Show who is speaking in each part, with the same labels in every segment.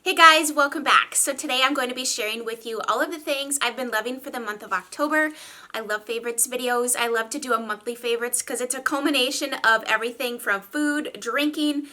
Speaker 1: Hey guys, welcome back. So today I'm going to be sharing with you all of the things I've been loving for the month of October. I love favorites videos. I love to do a monthly favorites because it's a culmination of everything from food, drinking,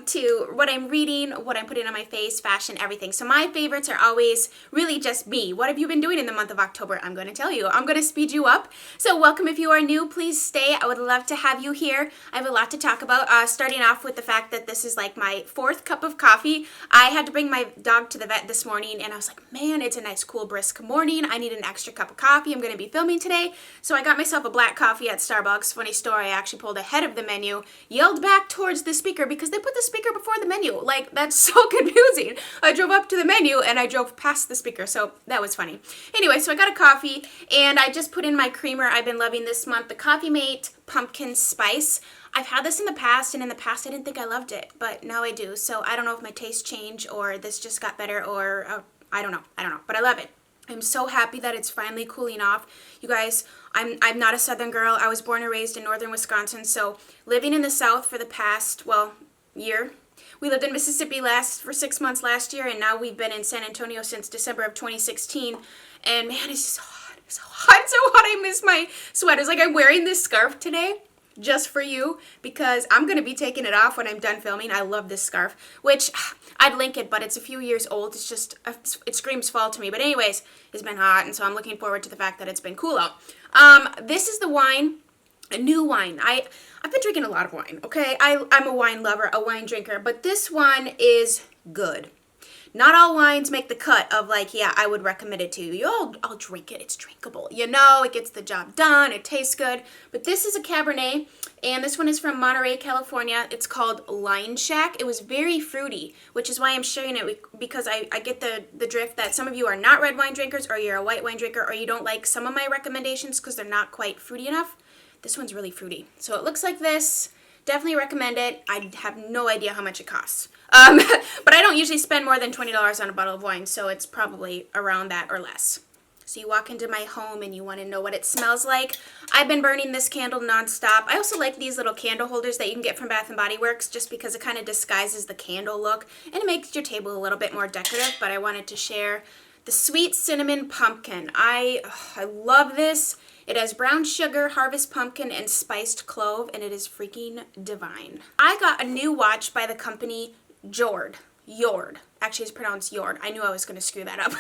Speaker 1: to what I'm reading, what I'm putting on my face, fashion, everything. So my favorites are always really just me. What have you been doing in the month of October? I'm going to tell you. I'm going to speed you up. So welcome if you are new. Please stay. I would love to have you here. I have a lot to talk about, starting off with the fact that this is like my fourth cup of coffee. I had to bring my dog to the vet this morning and I was like, man, it's a nice, cool, brisk morning. I need an extra cup of coffee. I'm going to be filming today. So I got myself a black coffee at Starbucks. Funny story, I actually pulled ahead of the menu, yelled back towards the speaker because they put the speaker before the menu. Like, that's so confusing. I drove up to the menu and I drove past the speaker. So that was funny. Anyway, so I got a coffee and I just put in my creamer I've been loving this month, the Coffee Mate Pumpkin Spice. I've had this in the past, and in the past I didn't think I loved it, but now I do. So I don't know if my taste changed or this just got better or I don't know, but I love it. I'm so happy that it's finally cooling off. You guys, I'm not a Southern girl. I was born and raised in northern Wisconsin, so living in the South for the past, year. We lived in Mississippi for 6 months last year, and now we've been in San Antonio since December of 2016, and man, it's just so hot. So hot. I miss my sweaters. Like, I'm wearing this scarf today just for you because I'm going to be taking it off when I'm done filming. I love this scarf, which I'd link it, but it's a few years old. It's just, it screams fall to me. But anyways, it's been hot, and so I'm looking forward to the fact that it's been cool out. This is the wine, a new wine. I've been drinking a lot of wine, okay? I'm a wine lover, a wine drinker, but this one is good. Not all wines make the cut of like, yeah, I would recommend it to you. I'll drink it. It's drinkable. You know, it gets the job done. It tastes good. But this is a Cabernet, and this one is from Monterey, California. It's called Lineshack. It was very fruity, which is why I'm sharing it, because I get the drift that some of you are not red wine drinkers, or you're a white wine drinker, or you don't like some of my recommendations because they're not quite fruity enough. This one's really fruity. So it looks like this. Definitely recommend it. I have no idea how much it costs. But I don't usually spend more than $20 on a bottle of wine, so it's probably around that or less. So you walk into my home and you want to know what it smells like. I've been burning this candle nonstop. I also like these little candle holders that you can get from Bath & Body Works just because it kind of disguises the candle look and it makes your table a little bit more decorative, but I wanted to share the Sweet Cinnamon Pumpkin. I love this. It has brown sugar, harvest pumpkin, and spiced clove, and it is freaking divine. I got a new watch by the company Jord. Actually, it's pronounced Jord. I knew I was going to screw that up.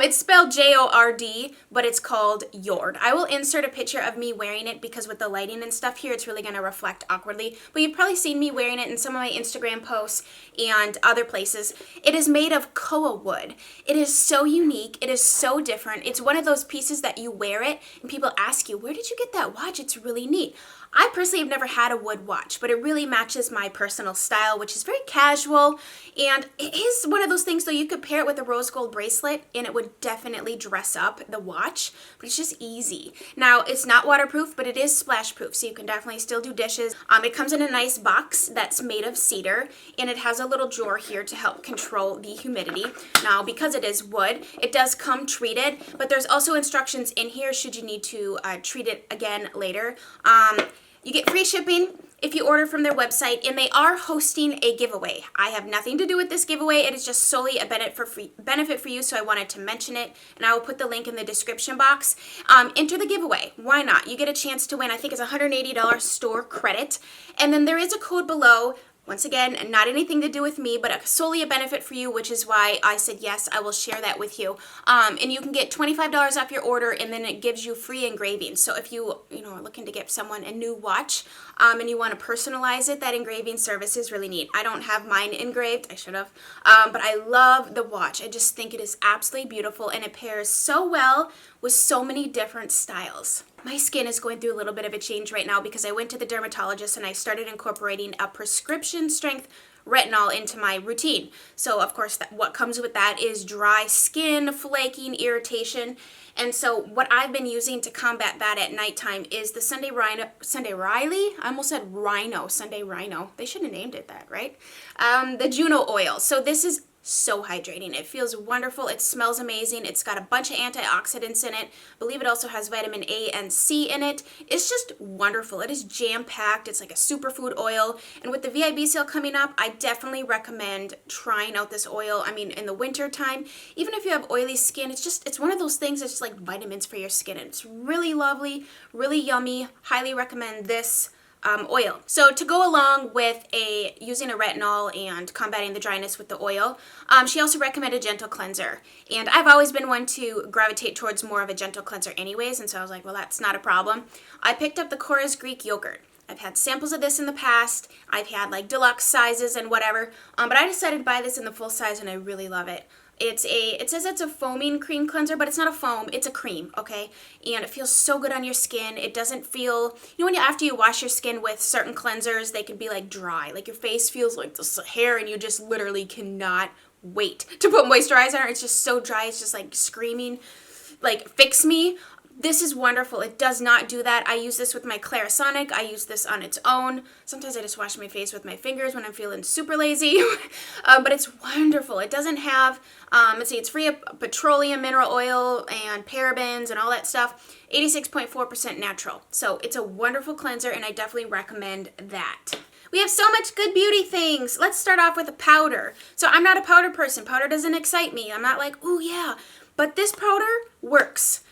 Speaker 1: It's spelled J-O-R-D, but it's called Jord. I will insert a picture of me wearing it because with the lighting and stuff here, it's really going to reflect awkwardly. But you've probably seen me wearing it in some of my Instagram posts and other places. It is made of koa wood. It is so unique. It is so different. It's one of those pieces that you wear it and people ask you, where did you get that watch? It's really neat. I personally have never had a wood watch, but it really matches my personal style, which is very casual, and it is one of those things, though, you could pair it with a rose gold bracelet, and it would definitely dress up the watch, but it's just easy. Now, it's not waterproof, but it is splash proof, so you can definitely still do dishes. It comes in a nice box that's made of cedar, and it has a little drawer here to help control the humidity. Now, because it is wood, it does come treated, but there's also instructions in here should you need to treat it again later. You get free shipping if you order from their website, and they are hosting a giveaway. I have nothing to do with this giveaway. It is just solely a benefit for you, so I wanted to mention it, and I will put the link in the description box. Enter the giveaway. Why not? You get a chance to win. I think it's $180 store credit, and then there is a code below. Once again, not anything to do with me, but solely a benefit for you, which is why I said, yes, I will share that with you. And you can get $25 off your order, and then it gives you free engraving. So if you are looking to get someone a new watch and you want to personalize it, that engraving service is really neat. I don't have mine engraved. I should have. But I love the watch. I just think it is absolutely beautiful, and it pairs so well with so many different styles. My skin is going through a little bit of a change right now because I went to the dermatologist and I started incorporating a prescription strength retinol into my routine. So of course what comes with that is dry skin, flaking, irritation. And so what I've been using to combat that at nighttime is the Sunday Rhino. They should have named it that, right? The Juno oil. So this is so hydrating. It feels wonderful. It smells amazing. It's got a bunch of antioxidants in it. I believe it also has vitamin A and C in it. It's just wonderful. It is jam-packed. It's like a superfood oil. And with the VIB sale coming up, I definitely recommend trying out this oil. I mean, in the winter time, even if you have oily skin, it's one of those things that's just like vitamins for your skin. And it's really lovely, really yummy. Highly recommend this oil. So to go along with using a retinol and combating the dryness with the oil, she also recommended a gentle cleanser. And I've always been one to gravitate towards more of a gentle cleanser anyways, and so I was like, well, that's not a problem. I picked up the Cora's Greek yogurt. I've had samples of this in the past. I've had like deluxe sizes and whatever, but I decided to buy this in the full size and I really love it. It says it's a foaming cream cleanser, but it's not a foam, it's a cream, okay? And it feels so good on your skin. It doesn't feel, after you wash your skin with certain cleansers, they can be like dry. Like your face feels like this hair and you just literally cannot wait to put moisturizer on. It's just so dry, it's just like screaming, like fix me. This is wonderful. It does not do that. I use this with my Clarisonic. I use this on its own. Sometimes I just wash my face with my fingers when I'm feeling super lazy. But it's wonderful. It doesn't have, let's see, it's free of petroleum, mineral oil, and parabens and all that stuff. 86.4% natural. So it's a wonderful cleanser, and I definitely recommend that. We have so much good beauty things. Let's start off with a powder. So I'm not a powder person. Powder doesn't excite me. I'm not like, ooh, yeah. But this powder works.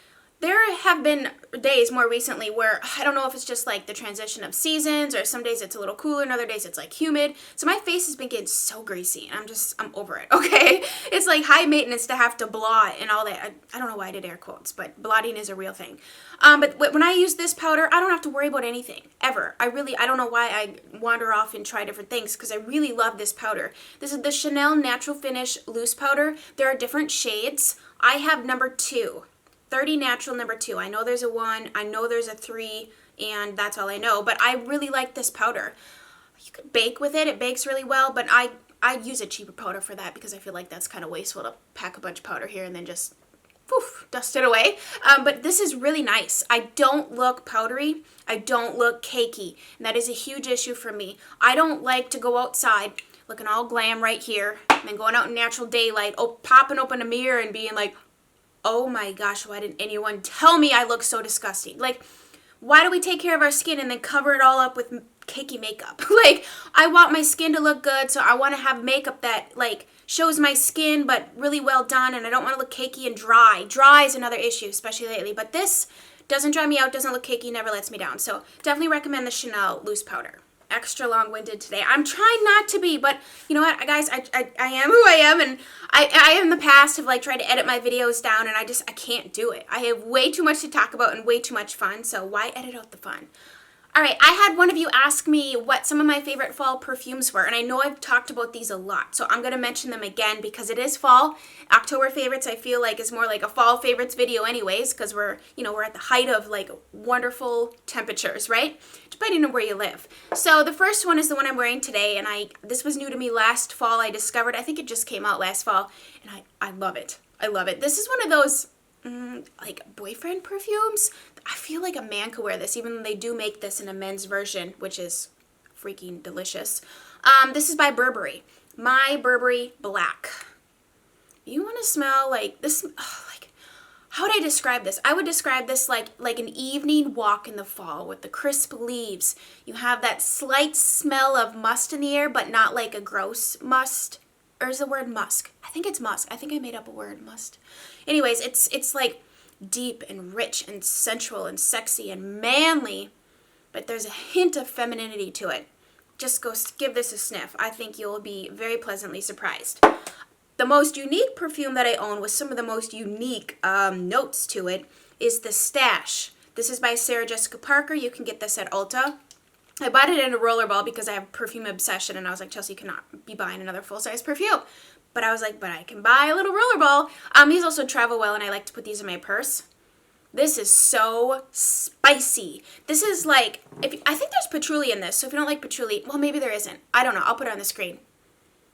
Speaker 1: There have been days more recently where I don't know if it's just like the transition of seasons, or some days it's a little cooler and other days it's like humid. So my face has been getting so greasy and I'm over it, okay? It's like high maintenance to have to blot and all that. I don't know why I did air quotes, but blotting is a real thing. But when I use this powder, I don't have to worry about anything, ever. I don't know why I wander off and try different things, because I really love this powder. This is the Chanel Natural Finish Loose Powder. There are different shades. I have number 2. 30 Natural number 2. I know there's a 1, I know there's a 3, and that's all I know. But I really like this powder. You could bake with it. It bakes really well, but I use a cheaper powder for that because I feel like that's kind of wasteful to pack a bunch of powder here and then just poof, dust it away. But this is really nice. I don't look powdery. I don't look cakey. And that is a huge issue for me. I don't like to go outside looking all glam right here and then going out in natural daylight, popping open a mirror and being like, oh my gosh, why didn't anyone tell me I look so disgusting? Like, why do we take care of our skin and then cover it all up with cakey makeup? Like, I want my skin to look good, so I want to have makeup that, like, shows my skin but really well done, and I don't want to look cakey and dry. Dry is another issue, especially lately, but this doesn't dry me out, doesn't look cakey, never lets me down. So definitely recommend the Chanel Loose Powder. Extra long-winded today. I'm trying not to be, but you know what, guys, I am who I am, and I in the past have like tried to edit my videos down, and I can't do it. I have way too much to talk about and way too much fun, so why edit out the fun? Alright, I had one of you ask me what some of my favorite fall perfumes were, and I know I've talked about these a lot, so I'm going to mention them again because it is fall. October favorites I feel like is more like a fall favorites video anyways, because we're at the height of like wonderful temperatures, right? Depending on where you live. So the first one is the one I'm wearing today, and this was new to me last fall. I discovered, I think it just came out last fall, and I love it. I love it. This is one of those like boyfriend perfumes. I feel like a man could wear this, even though they do make this in a men's version, which is freaking delicious. This is by Burberry. My Burberry Black. You want to smell like this? Like, how would I describe this? I would describe this like an evening walk in the fall with the crisp leaves. You have that slight smell of musk in the air, but not like a gross musk. Or is the word musk? I think it's musk. I think I made up a word, must. Anyways, it's like deep and rich and sensual and sexy and manly, but there's a hint of femininity to it. Just go give this a sniff. I think you'll be very pleasantly surprised. The most unique perfume that I own with some of the most unique notes to it is the Stash. This is by Sarah Jessica Parker. You can get this at Ulta. I bought it in a rollerball because I have perfume obsession, and I was like, Chelsea, you cannot be buying another full-size perfume. But I was like, but I can buy a little rollerball. These also travel well, and I like to put these in my purse. This is so spicy. This is like, I think there's patchouli in this, so if you don't like patchouli, well, maybe there isn't. I don't know. I'll put it on the screen.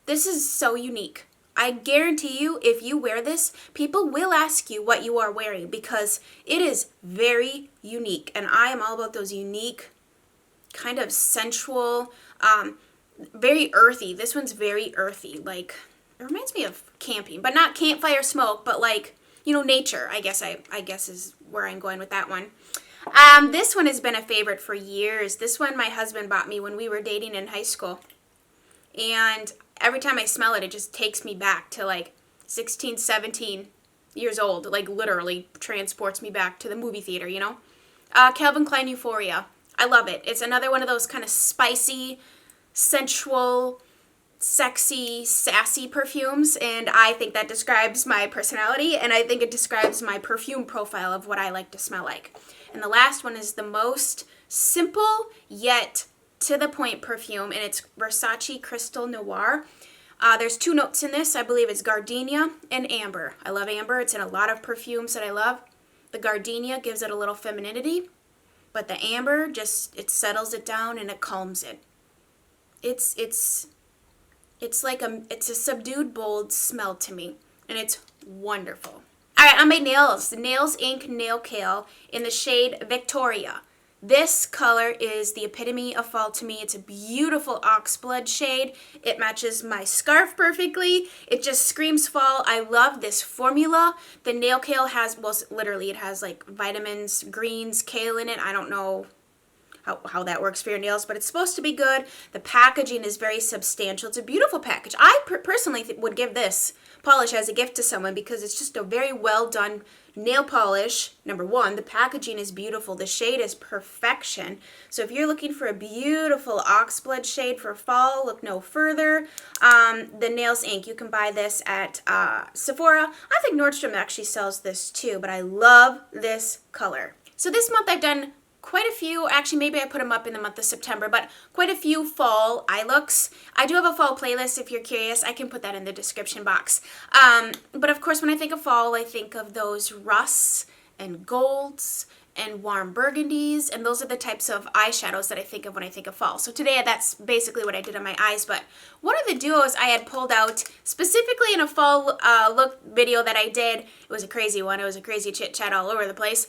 Speaker 1: This is so unique. I guarantee you, if you wear this, people will ask you what you are wearing because it is very unique, and I am all about those unique, kind of sensual, very earthy. This one's very earthy, like it reminds me of camping, but not campfire smoke, but like, you know, nature. I guess is where I'm going with that one. This one has been a favorite for years. This one my husband bought me when we were dating in high school. And every time I smell it, it just takes me back to like 16, 17 years old. Like literally transports me back to the movie theater, you know? Calvin Klein Euphoria. I love it. It's another one of those kind of spicy, sensual, sexy, sassy perfumes, and I think that describes my personality, and I think it describes my perfume profile of what I like to smell like. And the last one is the most simple yet to the point perfume, and it's Versace Crystal Noir. There's 2 notes in this. I believe it's gardenia and amber. I love amber. It's in a lot of perfumes that I love. The gardenia gives it a little femininity, but the amber just, it settles it down and it calms it. It's like it's a subdued, bold smell to me, and it's wonderful. All right, on my nails, the Nails Inc Nail Kale in the shade Victoria. This color is the epitome of fall to me. It's a beautiful oxblood shade. It matches my scarf perfectly. It just screams fall. I love this formula. The nail kale has, well, literally it has like vitamins, greens, kale in it. I don't know how that works for your nails, but it's supposed to be good. The packaging is very substantial. It's a beautiful package. I personally would give this polish as a gift to someone because it's just a very well done nail polish. Number one, the packaging is beautiful. The shade is perfection. So if you're looking for a beautiful oxblood shade for fall, look no further. The Nails Inc. You can buy this at Sephora. I think Nordstrom actually sells this too, but I love this color. So this month I've done quite a few, actually maybe I put them up in the month of September, but quite a few fall eye looks. I do have a fall playlist if you're curious. I can put that in the description box. But of course when I think of fall, I think of those rusts and golds and warm burgundies, and those are the types of eyeshadows that I think of when I think of fall. So today that's basically what I did on my eyes, but one of the duos I had pulled out specifically in a fall look video that I did, it was a crazy one, it was a crazy chit chat all over the place.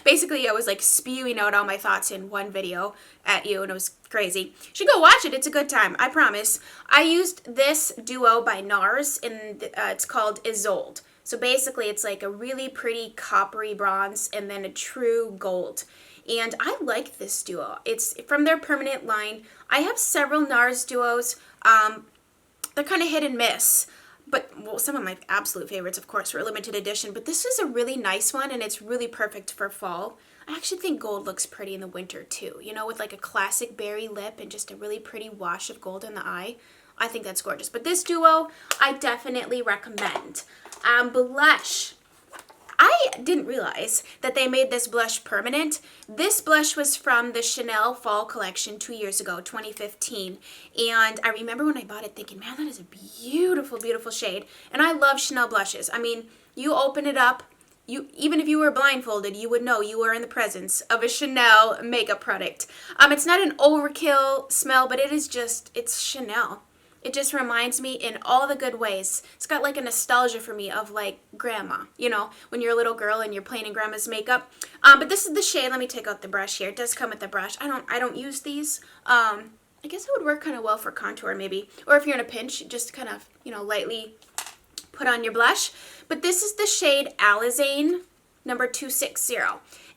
Speaker 1: Basically I was like spewing out all my thoughts in one video at you, and it was crazy. You should go watch it, it's a good time, I promise. I used this duo by NARS, and it's called Isolde. So basically it's like a really pretty coppery bronze and then a true gold. And I like this duo. It's from their permanent line. I have several NARS duos. They're kind of hit and miss. But well, some of my absolute favorites, of course, were limited edition. But this is a really nice one, and it's really perfect for fall. I actually think gold looks pretty in the winter too. You know, with like a classic berry lip and just a really pretty wash of gold in the eye. I think that's gorgeous. But this duo, I definitely recommend. Blush. I didn't realize that they made this blush permanent. This blush was from the Chanel Fall Collection 2 years ago, 2015. And I remember when I bought it thinking, man, that is a beautiful, beautiful shade. And I love Chanel blushes. I mean, you open it up, even if you were blindfolded, you would know you were in the presence of a Chanel makeup product. It's not an overkill smell, but it is just, it's Chanel. It just reminds me in all the good ways. It's got like a nostalgia for me of like grandma, you know, when you're a little girl and you're playing in grandma's makeup. But this is the shade. Let me take out the brush here. It does come with the brush. I don't use these. I guess it would work kind of well for contour maybe. Or if you're in a pinch, just kind of, you know, lightly put on your blush. But this is the shade Alizane number 260.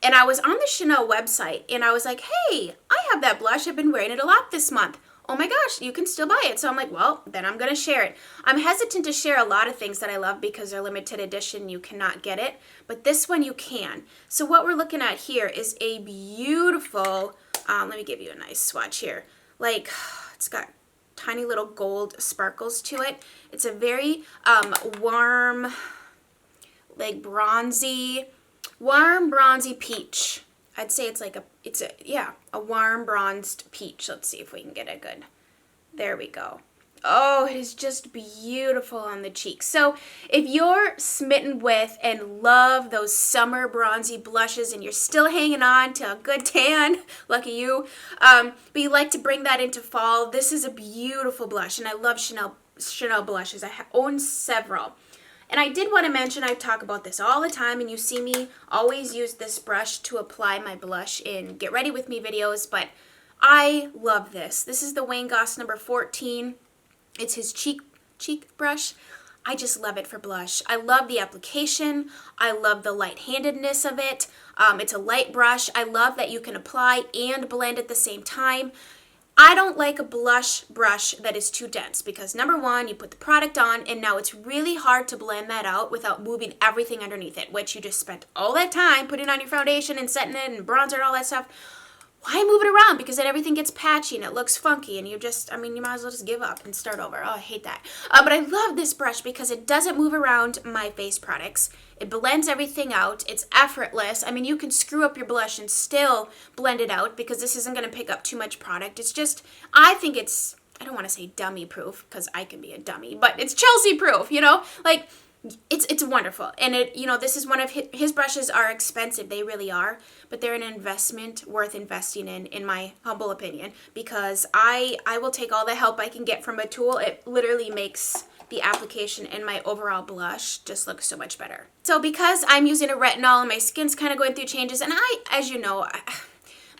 Speaker 1: And I was on the Chanel website and I was like, hey, I have that blush. I've been wearing it a lot this month. Oh my gosh, you can still buy it. So I'm like, well, then I'm going to share it. I'm hesitant to share a lot of things that I love because they're limited edition. You cannot get it. But this one you can. So what we're looking at here is a beautiful, let me give you a nice swatch here. Like, it's got tiny little gold sparkles to it. It's a very warm, like bronzy, warm bronzy peach. I'd say it's like a warm bronzed peach. Let's see if we can get a good, there we go. Oh, it is just beautiful on the cheeks. So if you're smitten with and love those summer bronzy blushes and you're still hanging on to a good tan, lucky you, but you like to bring that into fall, this is a beautiful blush. And I love Chanel blushes. I own several. And I did want to mention, I talk about this all the time, and you see me always use this brush to apply my blush in Get Ready With Me videos, but I love this. This is the Wayne Goss number 14. It's his cheek cheek brush. I just love it for blush. I love the application. I love the light-handedness of it. It's a light brush. I love that you can apply and blend at the same time. I don't like a blush brush that is too dense because number one, you put the product on and now it's really hard to blend that out without moving everything underneath it, which you just spent all that time putting on your foundation and setting it and bronzer and all that stuff. Why move it around? Because then everything gets patchy and it looks funky and you might as well just give up and start over. Oh, I hate that. But I love this brush because it doesn't move around my face products. It blends everything out. It's effortless. I mean, you can screw up your blush and still blend it out because this isn't going to pick up too much product. It's just, I think it's, I don't want to say dummy proof because I can be a dummy, but it's Chelsea proof, you know? Like, it's wonderful. And it, you know, this is one of his brushes are expensive. They really are, but they're an investment worth investing in my humble opinion, because I will take all the help I can get from a tool. It literally makes the application and my overall blush just look so much better. So because I'm using a retinol and my skin's kind of going through changes, and as you know,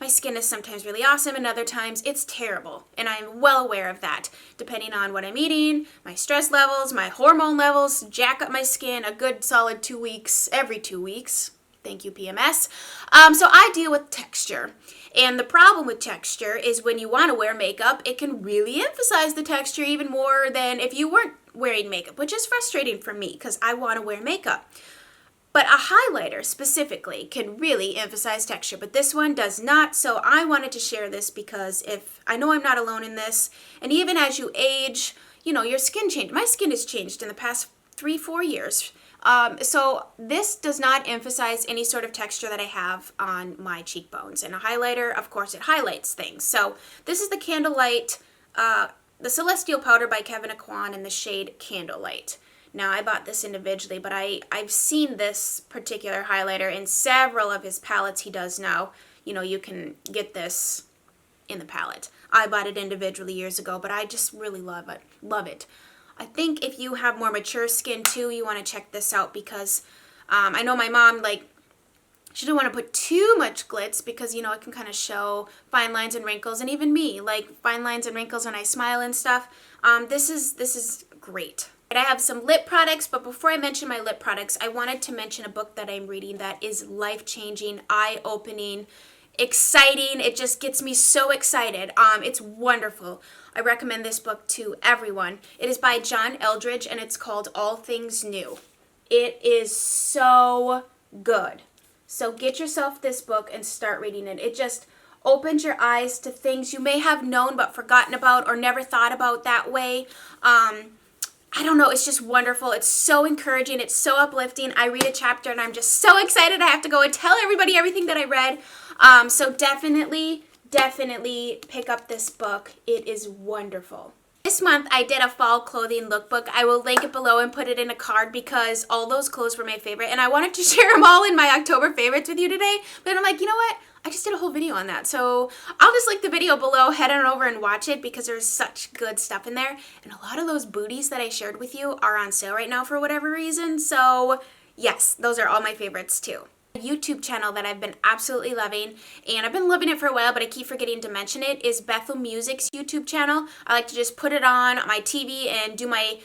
Speaker 1: my skin is sometimes really awesome and other times it's terrible. And I'm well aware of that. Depending on what I'm eating, my stress levels, my hormone levels, jack up my skin a good solid 2 weeks, every 2 weeks. Thank you, PMS. So I deal with texture. And the problem with texture is when you want to wear makeup, it can really emphasize the texture even more than if you weren't wearing makeup, which is frustrating for me because I want to wear makeup. But a highlighter specifically can really emphasize texture, but this one does not. So I wanted to share this because I know I'm not alone in this. And even as you age, you know, your skin changed. My skin has changed in the past 3-4 years. So this does not emphasize any sort of texture that I have on my cheekbones. And a highlighter, of course, it highlights things. So this is the Candlelight, the Celestial Powder by Kevin Aquan in the shade Candlelight. Now, I bought this individually, but I've seen this particular highlighter in several of his palettes he does now. You know, you can get this in the palette. I bought it individually years ago, but I just really love it. Love it. I think if you have more mature skin, too, you want to check this out because I know my mom, like, she didn't want to put too much glitz because, you know, it can kind of show fine lines and wrinkles, and even me, like, fine lines and wrinkles when I smile and stuff. This is great. I have some lip products, but before I mention my lip products, I wanted to mention a book that I'm reading that is life-changing, eye-opening, exciting. It just gets me so excited. It's wonderful. I recommend this book to everyone. It is by John Eldridge, and it's called All Things New. It is so good. So get yourself this book and start reading it. It just opens your eyes to things you may have known but forgotten about or never thought about that way. I don't know, it's just wonderful. It's so encouraging. It's so uplifting. I read a chapter and I'm just so excited. I have to go and tell everybody everything that I read. So definitely pick up this book. It is wonderful. This month I did a fall clothing lookbook. I will link it below and put it in a card because all those clothes were my favorite. And I wanted to share them all in my October favorites with you today. But I'm like, you know what? I just did a whole video on that. So I'll just link the video below, head on over and watch it because there's such good stuff in there. And a lot of those booties that I shared with you are on sale right now for whatever reason. So yes, those are all my favorites too. A YouTube channel that I've been absolutely loving, and I've been loving it for a while, but I keep forgetting to mention it, is Bethel Music's YouTube channel. I like to just put it on my TV and do my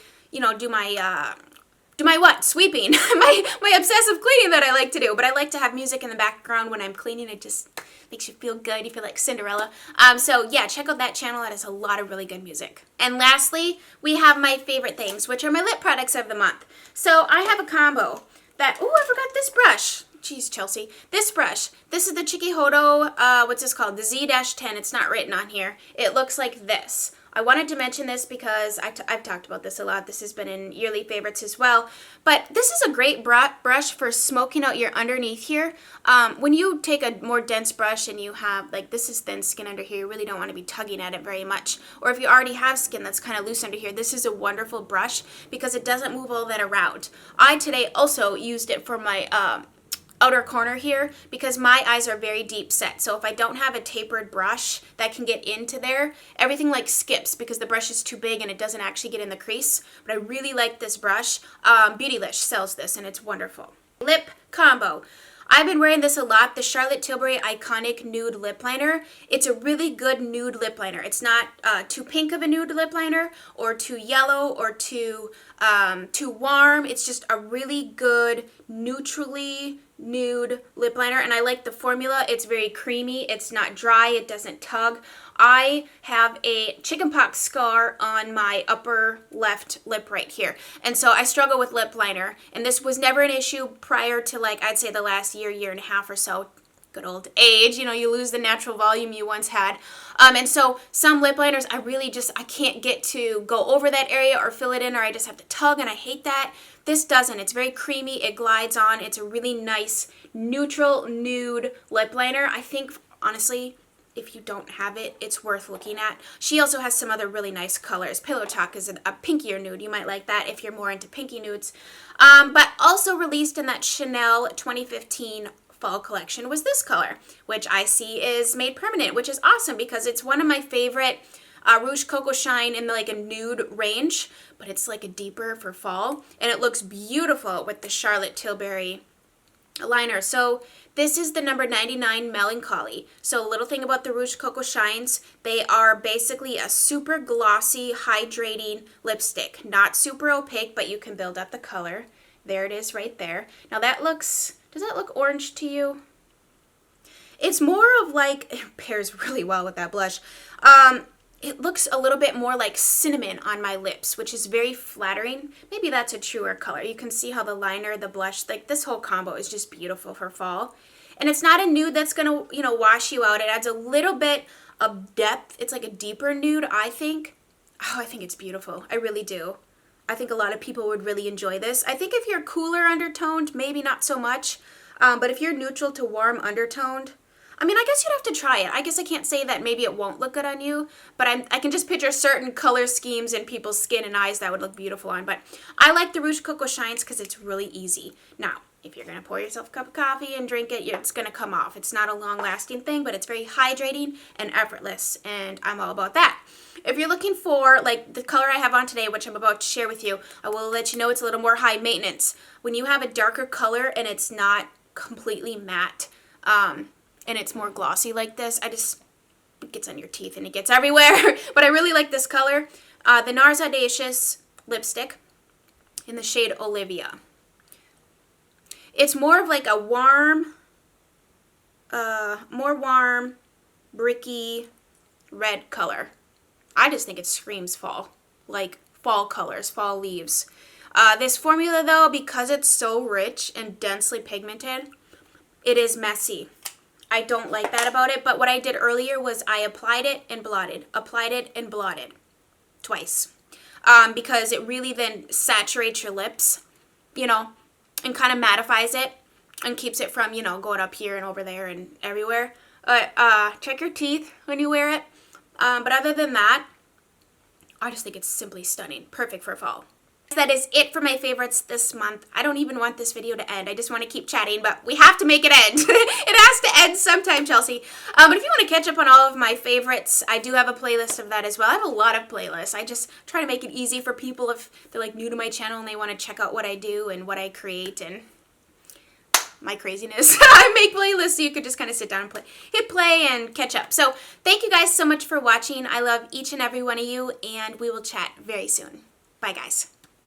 Speaker 1: sweeping, my obsessive cleaning that I like to do. But I like to have music in the background when I'm cleaning. It just makes you feel good. You feel like Cinderella. So yeah, check out that channel. That has a lot of really good music. And lastly, we have my favorite things, which are my lip products of the month. So I have a combo that, oh, I forgot this brush. Jeez, Chelsea. This brush. This is the Chiki-Hodo, what's this called? The Z-10. It's not written on here. It looks like this. I wanted to mention this because I've talked about this a lot. This has been in yearly favorites as well. But this is a great brush for smoking out your underneath here. When you take a more dense brush and you have, like, this is thin skin under here, you really don't want to be tugging at it very much. Or if you already have skin that's kind of loose under here, this is a wonderful brush because it doesn't move all that around. I today also used it for my outer corner here because my eyes are very deep set. So if I don't have a tapered brush that can get into there, everything like skips because the brush is too big and it doesn't actually get in the crease. But I really like this brush. Beautylish sells this and it's wonderful. Lip combo. I've been wearing this a lot, the Charlotte Tilbury Iconic Nude Lip Liner. It's a really good nude lip liner. It's not too pink of a nude lip liner or too yellow or too warm. It's just a really good neutrally nude lip liner, and I like the formula. It's very creamy. It's not dry. It doesn't tug. I have a chickenpox scar on my upper left lip right here, and so I struggle with lip liner, and this was never an issue prior to, like, I'd say the last year and a half or so. Good old age, you know, you lose the natural volume you once had. And so some lip liners, I can't get to go over that area or fill it in, or I just have to tug, and I hate that. This doesn't. It's very creamy. It glides on. It's a really nice neutral nude lip liner. I think, honestly, if you don't have it, it's worth looking at. She also has some other really nice colors. Pillow Talk is a pinkier nude. You might like that if you're more into pinky nudes. But also released in that Chanel 2015 fall collection was this color, which I see is made permanent, which is awesome because it's one of my favorite Rouge Coco Shine in like a nude range, but it's like a deeper for fall, and it looks beautiful with the Charlotte Tilbury liner. So this is the number 99 Melancholy. So a little thing about the Rouge Coco Shines, they are basically a super glossy, hydrating lipstick. Not super opaque, but you can build up the color. There it is right there. Now that looks, does that look orange to you? It's more of like, it pairs really well with that blush. It looks a little bit more like cinnamon on my lips, which is very flattering. Maybe that's a truer color. You can see how the liner, the blush, like this whole combo is just beautiful for fall. And it's not a nude that's gonna, you know, wash you out. It adds a little bit of depth. It's like a deeper nude, I think. Oh, I think it's beautiful. I really do. I think a lot of people would really enjoy this. I think if you're cooler undertoned, maybe not so much. But if you're neutral to warm undertoned, I mean, I guess you'd have to try it. I guess I can't say that maybe it won't look good on you, but I can just picture certain color schemes in people's skin and eyes that would look beautiful on. But I like the Rouge Coco Shines because it's really easy. Now, if you're going to pour yourself a cup of coffee and drink it, it's going to come off. It's not a long-lasting thing, but it's very hydrating and effortless, and I'm all about that. If you're looking for, like, the color I have on today, which I'm about to share with you, I will let you know it's a little more high maintenance. When you have a darker color and it's not completely matte, and it's more glossy like this, it gets on your teeth and it gets everywhere. But I really like this color. The NARS Audacious lipstick in the shade Olivia. It's more of like a warm, more warm, bricky red color. I just think it screams fall, like fall colors, fall leaves. This formula though, because it's so rich and densely pigmented, it is messy. I don't like that about it, but what I did earlier was I applied it and blotted twice, because it really then saturates your lips, you know, and kind of mattifies it and keeps it from, you know, going up here and over there and everywhere. Check your teeth when you wear it, but other than that, I just think it's simply stunning, perfect for fall. That is it for my favorites this month. I don't even want this video to end. I just want to keep chatting, but we have to make it end. It has to end sometime, Chelsea. But if you want to catch up on all of my favorites, I do have a playlist of that as well. I have a lot of playlists. I just try to make it easy for people if they're like new to my channel and they want to check out what I do and what I create and my craziness. I make playlists so you could just kind of sit down and hit play and catch up. So thank you guys so much for watching. I love each and every one of you, and we will chat very soon. Bye, guys.